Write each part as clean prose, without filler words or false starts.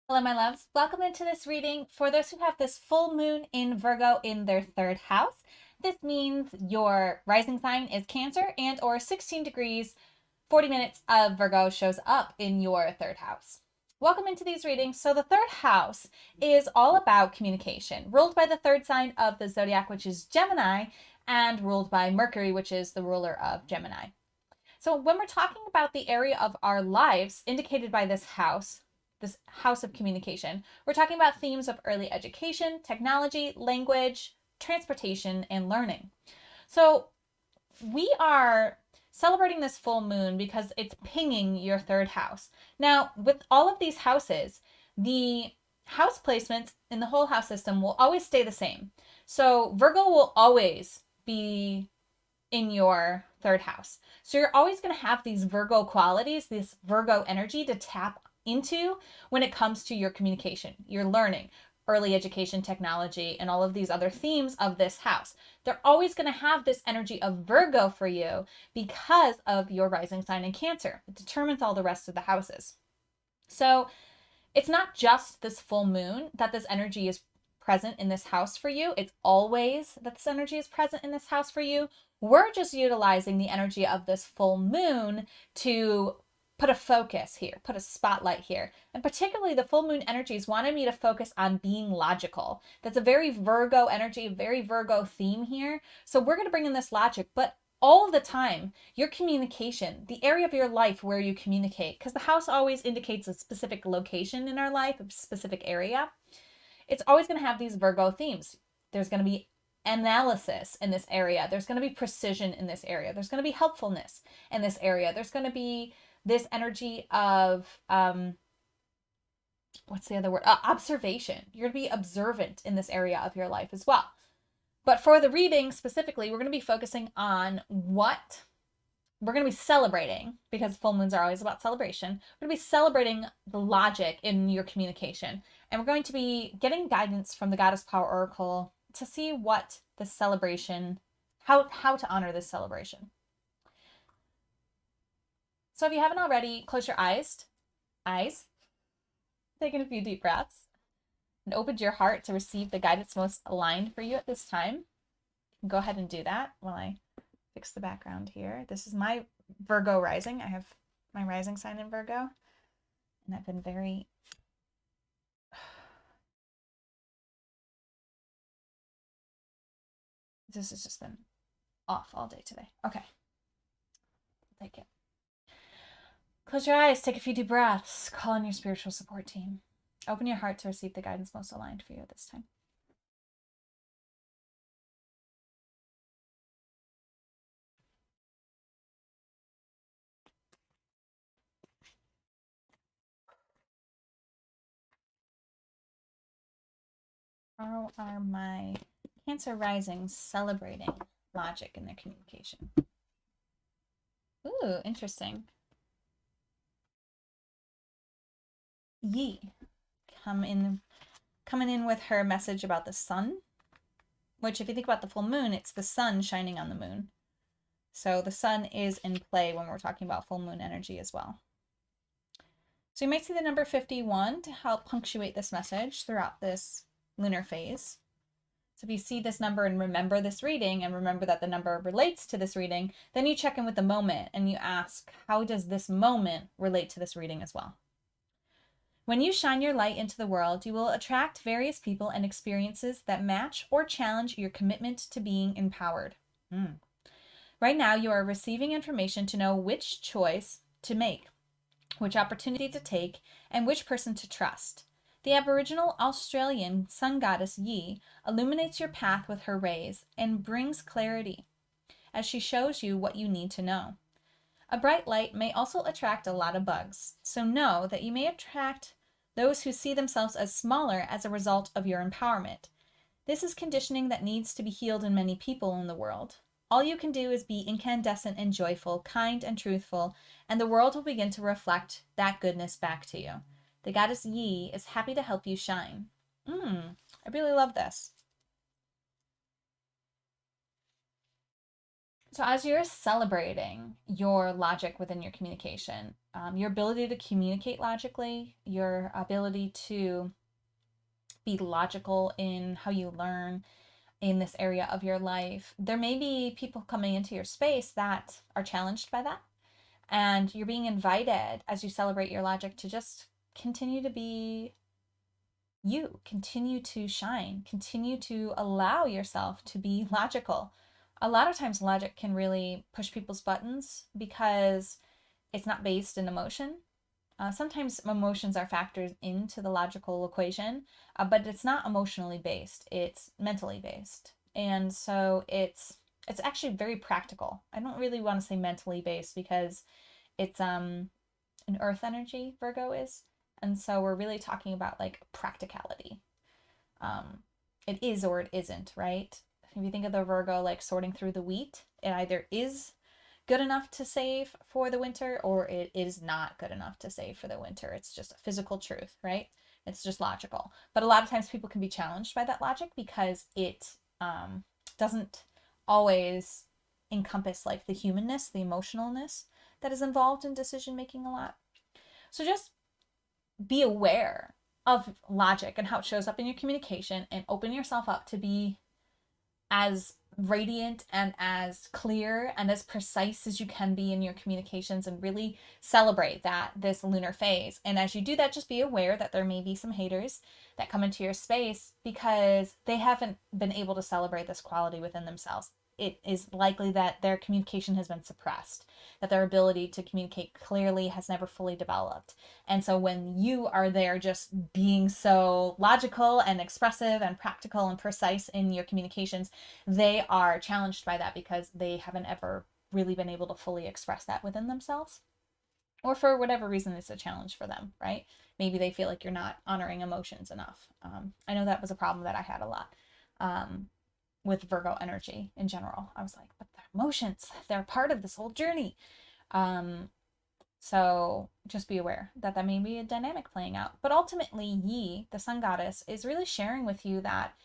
Hello, my loves. Welcome into this reading. For those who have this full moon in Virgo in their third house, this means your rising sign is Cancer and or 16 degrees, 40 minutes of Virgo shows up in your third house. Welcome into these readings. So the third house is all about communication, ruled by the third sign of the Zodiac, which is Gemini, and ruled by Mercury, which is the ruler of Gemini. So when we're talking about the area of our lives indicated by this house of communication, we're talking about themes of early education, technology, language, transportation, and learning. So we are celebrating this full moon because it's pinging your third house. Now, with all of these houses, the house placements in the whole house system will always stay the same. So Virgo will always be in your third house. So you're always going to have these Virgo qualities, this Virgo energy to tap into when it comes to your communication, your learning, early education, technology, and all of these other themes of this house. They're always going to have this energy of Virgo for you because of your rising sign in Cancer. It determines all the rest of the houses. So it's not just this full moon that this energy is present in this house for you. It's always that this energy is present in this house for you. We're just utilizing the energy of this full moon to put a focus here, put a spotlight here. And particularly the full moon energies wanted me to focus on being logical. That's a very Virgo energy, a very Virgo theme here. So we're going to bring in this logic, but all the time, your communication, the area of your life where you communicate, because the house always indicates a specific location in our life, a specific area. It's always going to have these Virgo themes. There's going to be analysis in this area. There's going to be precision in this area. There's going to be helpfulness in this area. There's going to be this energy of, what's the other word? Observation. You're going to be observant in this area of your life as well. But for the reading specifically, we're going to be focusing on what we're going to be celebrating, because full moons are always about celebration. We're going to be celebrating the logic in your communication. And we're going to be getting guidance from the Goddess Power Oracle to see what this celebration, how to honor this celebration. So if you haven't already, close your eyes, taking a few deep breaths, and opened your heart to receive the guidance most aligned for you at this time. Go ahead and do that while I fix the background here. This is my Virgo rising. I have my rising sign in Virgo, and I've been very this has just been off all day today. Okay. I'll take it. Close your eyes, take a few deep breaths, call on your spiritual support team. Open your heart to receive the guidance most aligned for you at this time. How are my Cancer rising celebrating logic in their communication? Ooh, interesting. Yi coming in with her message about the sun, which if you think about the full moon, it's the sun shining on the moon. So the sun is in play when we're talking about full moon energy as well. So you might see the number 51 to help punctuate this message throughout this lunar phase. So if you see this number and remember this reading and remember that the number relates to this reading, then you check in with the moment and you ask, how does this moment relate to this reading as well? When you shine your light into the world, you will attract various people and experiences that match or challenge your commitment to being empowered. Right now, you are receiving information to know which choice to make, which opportunity to take, and which person to trust. The Aboriginal Australian sun goddess Yi illuminates your path with her rays and brings clarity as she shows you what you need to know. A bright light may also attract a lot of bugs, so know that you may attract those who see themselves as smaller as a result of your empowerment. This is conditioning that needs to be healed in many people in the world. All you can do is be incandescent and joyful, kind and truthful, and the world will begin to reflect that goodness back to you. The goddess Yi is happy to help you shine. I really love this. So as you're celebrating your logic within your communication, your ability to communicate logically, your ability to be logical in how you learn in this area of your life, there may be people coming into your space that are challenged by that. And you're being invited as you celebrate your logic to just continue to be you, continue to shine, continue to allow yourself to be logical. A lot of times, logic can really push people's buttons because it's not based in emotion. Sometimes emotions are factored into the logical equation, but it's not emotionally based, it's mentally based. And so it's actually very practical. I don't really want to say mentally based because it's an earth energy, Virgo is. And so we're really talking about like practicality. Um, it is or it isn't, right? If you think of the Virgo like sorting through the wheat, it either is good enough to save for the winter or it is not good enough to save for the winter. It's just a physical truth, right? It's just logical. But a lot of times people can be challenged by that logic because it doesn't always encompass like the humanness, the emotionalness that is involved in decision making a lot. So just be aware of logic and how it shows up in your communication and open yourself up to be as radiant and as clear and as precise as you can be in your communications and really celebrate that this lunar phase. And as you do that, just be aware that there may be some haters that come into your space because they haven't been able to celebrate this quality within themselves. It is likely that their communication has been suppressed, that their ability to communicate clearly has never fully developed. And so when you are there just being so logical and expressive and practical and precise in your communications, they are challenged by that because they haven't ever really been able to fully express that within themselves. Or for whatever reason, it's a challenge for them, right? Maybe they feel like you're not honoring emotions enough. I know that was a problem that I had a lot. With Virgo energy in general. I was like, but the emotions, they're part of this whole journey. So just be aware that that may be a dynamic playing out. But ultimately, Yi, the sun goddess, is really sharing with you that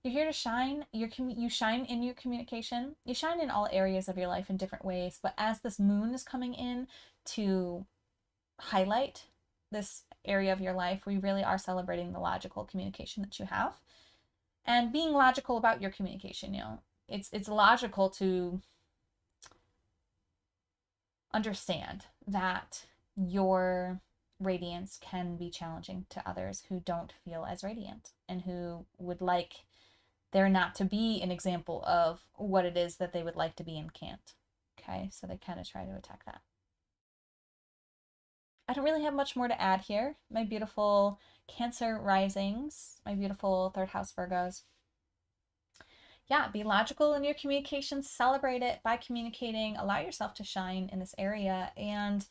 you're here to shine. You shine in your communication. You shine in all areas of your life in different ways. But as this moon is coming in to highlight this area of your life, we really are celebrating the logical communication that you have and being logical about your communication. It's logical to understand that your radiance can be challenging to others who don't feel as radiant and who would like there not to be an example of what it is that they would like to be and can't. Okay, so they kind of try to attack that. I don't really have much more to add here. My beautiful Cancer risings, my beautiful third house Virgos. Yeah, be logical in your communications, celebrate it by communicating, allow yourself to shine in this area, and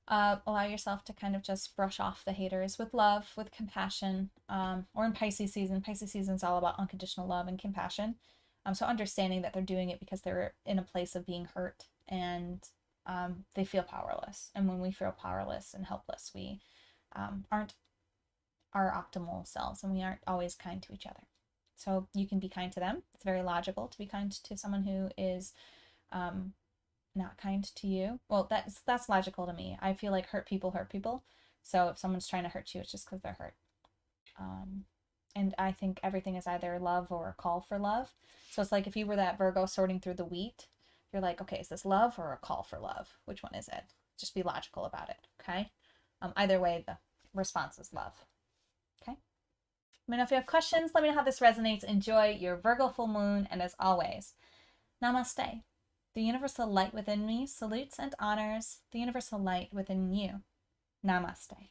allow yourself to kind of just brush off the haters with love, with compassion. Or in Pisces season is all about unconditional love and compassion. So understanding that they're doing it because they're in a place of being hurt and they feel powerless. And when we feel powerless and helpless, we aren't our optimal selves and we aren't always kind to each other. So you can be kind to them. It's very logical to be kind to someone who is not kind to you. Well, that's logical to me. I feel like hurt people hurt people. So if someone's trying to hurt you, it's just because they're hurt. And I think everything is either love or a call for love. So it's like if you were that Virgo sorting through the wheat, you're like, okay, is this love or a call for love? Which one is it? Just be logical about it, okay? Either way, the response is love, okay? Let me know if you have questions. Let me know how this resonates. Enjoy your Virgo full moon. And as always, namaste. The universal light within me salutes and honors the universal light within you. Namaste.